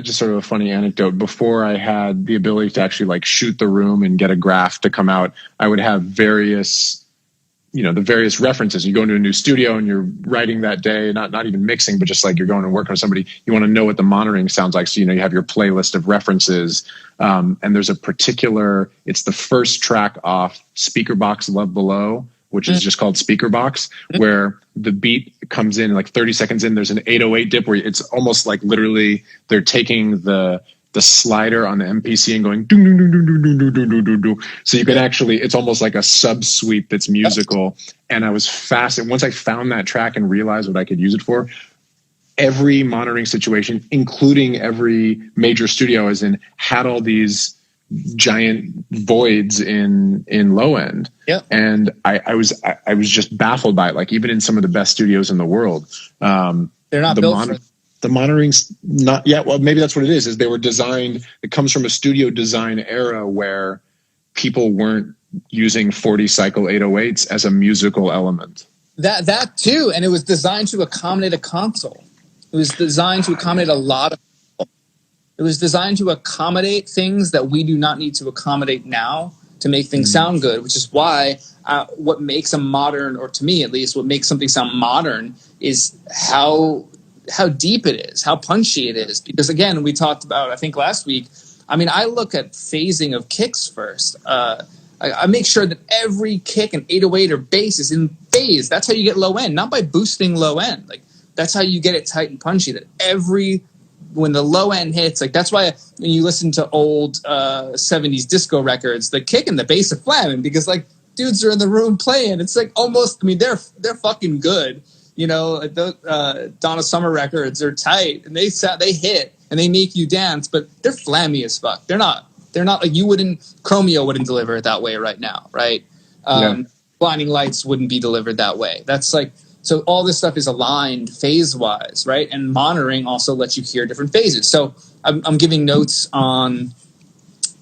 Just sort of a funny anecdote. Before I had the ability to actually like shoot the room and get a graph to come out, I would have various, the various references. You go into a new studio and you're writing that day, not even mixing, but just like you're going and working with somebody. You want to know what the monitoring sounds like. So, you have your playlist of references. And there's a particular, it's the first track off Speaker Box Love Below, which is just called Speaker Box, where the beat comes in like 30 seconds in. There's an 808 dip where it's almost like literally they're taking the slider on the MPC and going doo doo doo doo doo doo doo doo doo. So you can actually, it's almost like a sub suite that's musical. And I was fascinated once I found that track and realized what I could use it for. Every monitoring situation, including every major studio, had all these giant voids in low end. Yeah. And I was just baffled by it. Like even in some of the best studios in the world, they're not built for the monitoring's not yet. Well, maybe that's what it is they were designed. It comes from a studio design era where people weren't using 40 cycle 808s as a musical element. That too. And it was designed to accommodate a console. It was designed to accommodate a lot of people. It was designed to accommodate things that we do not need to accommodate now to make things sound good, which is why what makes a modern, or to me at least, what makes something sound modern is how deep it is, how punchy it is. Because again, we talked about, I think last week, I look at phasing of kicks first. I make sure that every kick and 808 or bass is in phase. That's how you get low end, not by boosting low end. Like that's how you get it tight and punchy. That when the low end hits, like that's why when you listen to old 70s disco records, the kick and the bass are flamming because like dudes are in the room playing. It's like almost, they're fucking good. Donna Summer records are tight and they hit and they make you dance, but they're flammy as fuck. They're not like Chromeo wouldn't deliver it that way right now, right? Blinding Lights wouldn't be delivered that way. That's like, so all this stuff is aligned phase wise, right? And monitoring also lets you hear different phases. So I'm giving notes on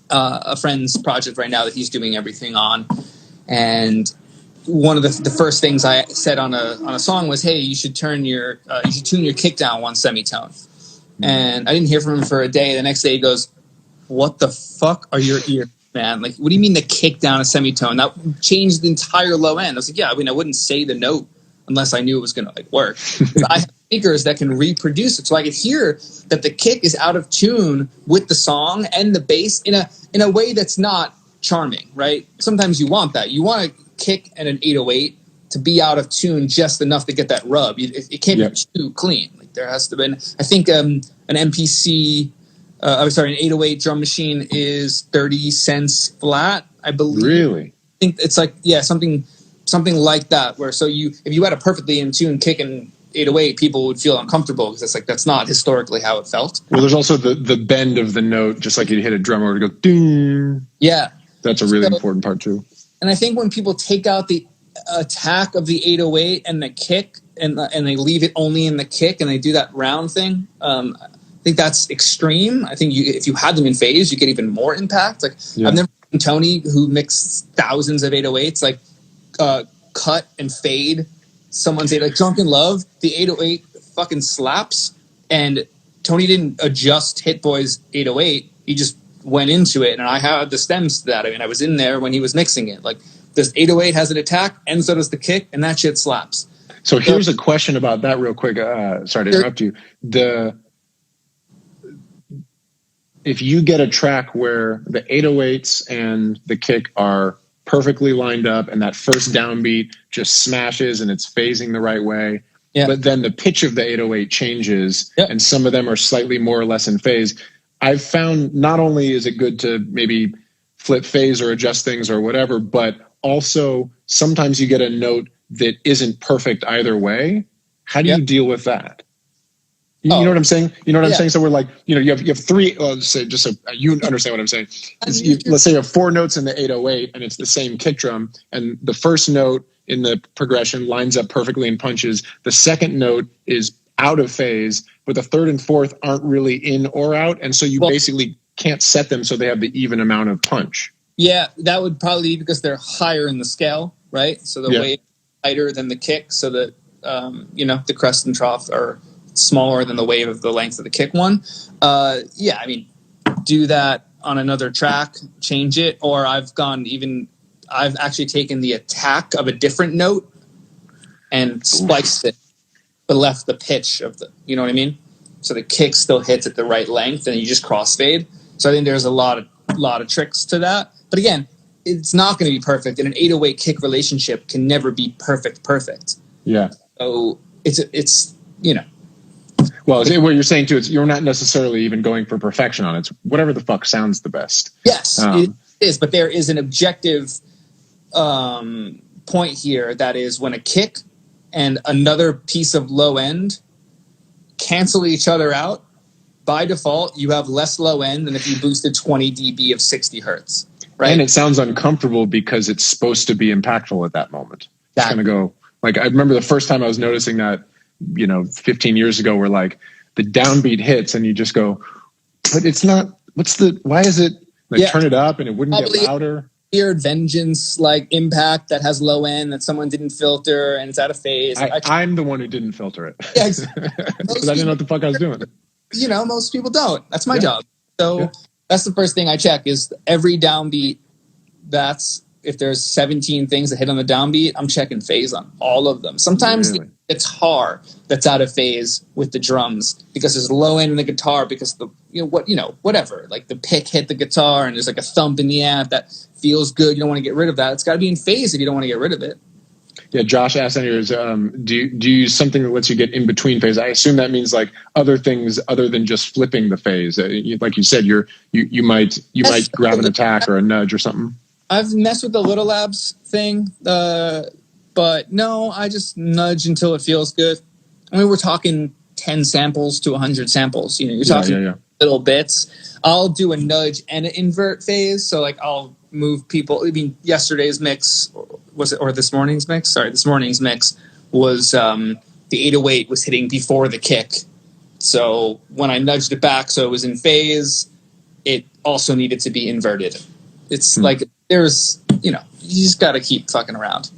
a friend's project right now that he's doing everything on, and one of the first things I said on a song was, hey, you should tune your kick down one semitone. And I didn't hear from him for a day. The next day he goes, what the fuck are your ears, man? Like, what do you mean the kick down a semitone? That changed the entire low end. I was like, yeah, I wouldn't say the note unless I knew it was going to work. I have speakers that can reproduce it. So I could hear that the kick is out of tune with the song and the bass in a way that's not charming, right? Sometimes you want that. You want a kick and an 808 to be out of tune just enough to get that rub. It can't be too clean. Like there has to be, I think an MPC, an 808 drum machine is 30 cents flat, I believe. Really? I think it's like, something like that, where if you had a perfectly in tune kick and 808, people would feel uncomfortable because it's like that's not historically how it felt. Well, there's also the bend of the note, just like you'd hit a drummer to go ding. Yeah, that's a really important part too. And I think when people take out the attack of the 808 and the kick, and they leave it only in the kick, and they do that round thing, I think that's extreme. I think if you had them in phase, you get even more impact. Like I've never seen Tony, who mixed thousands of 808s, like cut and fade someone's like Drunken Love. The 808 fucking slaps, and Tony didn't adjust Hit Boy's 808. He just went into it, and I had the stems to that. I was in there when he was mixing it. Like this 808 has an attack, and so does the kick, and that shit slaps. So here's a question about that real quick. Sorry to interrupt you. If you get a track where the 808s and the kick are perfectly lined up and that first downbeat just smashes and it's phasing the right way, but then the pitch of the 808 changes and some of them are slightly more or less in phase, I've found not only is it good to maybe flip phase or adjust things or whatever, but also sometimes you get a note that isn't perfect either way. How do you deal with that? You know what I'm saying? You know what I'm saying? So we're like, you have three, say just so you understand what I'm saying. Let's say you have four notes in the 808 and it's the same kick drum, and the first note in the progression lines up perfectly and punches. The second note is out of phase, but the third and fourth aren't really in or out. And so you basically can't set them so they have the even amount of punch. Yeah, that would probably be because they're higher in the scale, right? So the weight tighter than the kick, so that, the crest and trough are smaller than the wave of the length of the kick one. Yeah, I mean, do that on another track, change it, or I've actually taken the attack of a different note and spliced it, but left the pitch of the, you know what I mean? So the kick still hits at the right length, and you just crossfade. So I think there's a lot of tricks to that. But again, it's not going to be perfect, and an 808 kick relationship can never be perfect. Yeah. So it's you know. Well, what you're saying too is you're not necessarily even going for perfection on it. It's whatever the fuck sounds the best. Yes, it is. But there is an objective point here, that is when a kick and another piece of low end cancel each other out, by default, you have less low end than if you boosted 20 dB of 60 hertz. Right? And it sounds uncomfortable because it's supposed to be impactful at that moment. It's going to go, like, I remember the first time I was noticing that, 15 years ago, where like the downbeat hits and you just go, but it's not, why is it, like, turn it up and it wouldn't get louder? Weird vengeance like impact that has low end that someone didn't filter and it's out of phase. I'm the one who didn't filter it. Yeah, because I didn't know what the fuck I was doing. Most people don't. That's my job. So that's the first thing I check is every downbeat. If there's 17 things that hit on the downbeat, I'm checking phase on all of them. Sometimes the guitar that's out of phase with the drums because there's low end in the guitar because whatever, like the pick hit the guitar and there's like a thump in the amp that feels good. You don't want to get rid of that. It's got to be in phase if you don't want to get rid of it. Yeah, Josh asked on yours, do you use something that lets you get in between phase? I assume that means like other things other than just flipping the phase. Like you said, you might grab an attack or a nudge or something. I've messed with the Little Labs thing, but no, I just nudge until it feels good. I mean, we're talking 10 samples to 100 samples. You're talking little bits. I'll do a nudge and an invert phase. So like I'll move people. I mean, yesterday's mix or this morning's mix? Sorry, this morning's mix was the 808 was hitting before the kick. So when I nudged it back so it was in phase, it also needed to be inverted. It's like there's, you just got to keep fucking around.